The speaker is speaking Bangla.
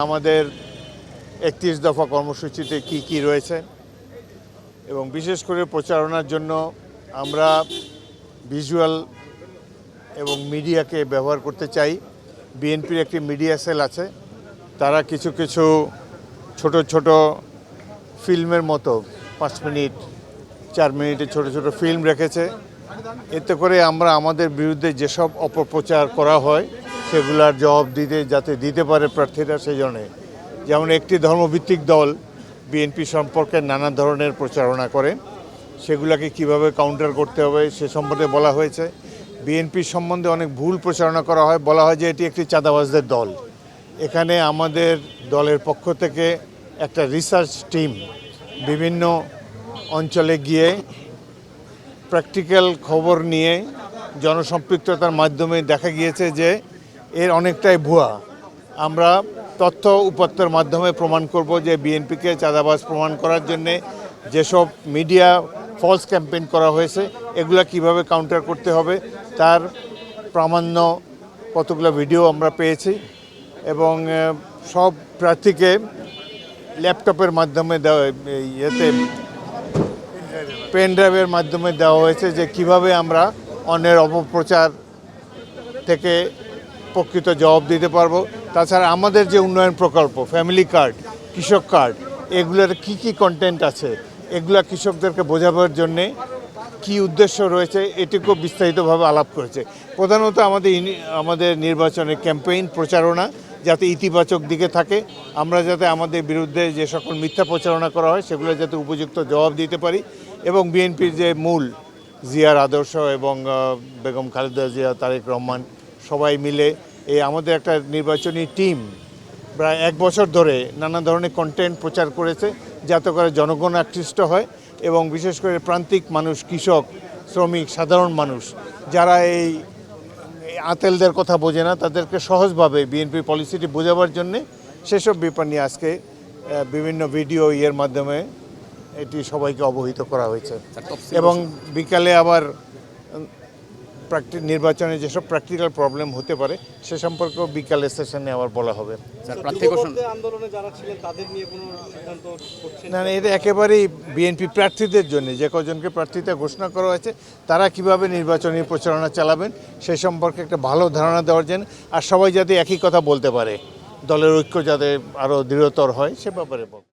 আমাদের ৩১ দফা কর্মসূচিতে কি রয়েছে এবং বিশেষ করে প্রচারণার জন্য আমরা ভিজুয়াল এবং মিডিয়াকে ব্যবহার করতে চাই। বিএনপির একটি মিডিয়া সেল আছে, তারা কিছু ছোট ফিল্মের মতো 5 মিনিট 4 মিনিটের ছোট ফিল্ম রেখেছে। এতে করে আমরা আমাদের বিরুদ্ধে যেসব অপপ্রচার করা হয় সেগুলার জবাব যাতে দিতে পারে প্রার্থীরা, সেই জন্যে। যেমন একটি ধর্মভিত্তিক দল বিএনপি সম্পর্কে নানা ধরনের প্রচারণা করে, সেগুলোকে কিভাবে কাউন্টার করতে হবে সে সম্বন্ধে বলা হয়েছে। বিএনপি সম্বন্ধে অনেক ভুল প্রচারণা করা হয়, বলা হয় যে এটি একটি চাঁদাবাজদের দল। এখানে আমাদের দলের পক্ষ থেকে একটা রিসার্চ টিম বিভিন্ন অঞ্চলে গিয়ে প্র্যাকটিক্যাল খবর নিয়ে জনসম্পৃক্ততার মাধ্যমে দেখা গিয়েছে যে এর অনেকটাই ভুয়া। আমরা তথ্য উপাত্তের মাধ্যমে প্রমাণ করব যে বিএনপিকে চাঁদাবাজ প্রমাণ করার জন্যে যেসব মিডিয়া ফলস ক্যাম্পেইন করা হয়েছে এগুলা কিভাবে কাউন্টার করতে হবে তার প্রামাণ্য কতগুলো ভিডিও আমরা পেয়েছি। এবং সব প্রার্থীকে ল্যাপটপের মাধ্যমে পেন ড্রাইভের মাধ্যমে দেওয়া হয়েছে যে কিভাবে আমরা অন্যের অপপ্রচার থেকে প্রকৃত জবাব দিতে পারবো। তাছাড়া আমাদের যে উন্নয়ন প্রকল্প, ফ্যামিলি কার্ড, কৃষক কার্ড, এগুলোর কি কন্টেন্ট আছে এগুলা কৃষকদেরকে বোঝাবার জন্যে কি উদ্দেশ্য রয়েছে এটিকেও বিস্তারিতভাবে আলাপ করেছে। প্রধানত আমাদের নির্বাচনের ক্যাম্পেইন প্রচারণা যাতে ইতিবাচক দিকে থাকে, আমরা যাতে আমাদের বিরুদ্ধে যে সকল মিথ্যা প্রচারণা করা হয় সেগুলো যাতে উপযুক্ত জবাব দিতে পারি। এবং বিএনপির যে মূল জিয়ার আদর্শ এবং বেগম খালেদা জিয়া, তারেক রহমান সবাই মিলে আমাদের একটা নির্বাচনী টিম প্রায় 1 বছর ধরে নানা ধরনের কন্টেন্ট প্রচার করেছে যাতে করে জনগণ আকৃষ্ট হয় এবং বিশেষ করে প্রান্তিক মানুষ, কৃষক, শ্রমিক, সাধারণ মানুষ যারা এই আতেলদের কথা বোঝে না তাদেরকে সহজভাবে বিএনপি পলিসিটি বোঝাবার জন্যে সেসব ব্যাপার নিয়ে আজকে বিভিন্ন ভিডিও মাধ্যমে এটি সবাইকে অবহিত করা হয়েছে। এবং বিকালে আবার নির্বাচনে যেসব প্র্যাকটিক্যাল প্রবলেম হতে পারে সে সম্পর্কেও বিকালে সেশনে আবার বলা হবে। না, এটা একেবারেই বিএনপি প্রার্থীদের জন্য, যে কজনকে প্রার্থীতা ঘোষণা করা হয়েছে তারা কিভাবে নির্বাচনী প্রচারণা চালাবেন সে সম্পর্কে একটা ভালো ধারণা দেওয়ার জন্য, আর সবাই যাতে একই কথা বলতে পারে, দলের ঐক্য যাতে আরও দৃঢ়তর হয় সে ব্যাপারে বল।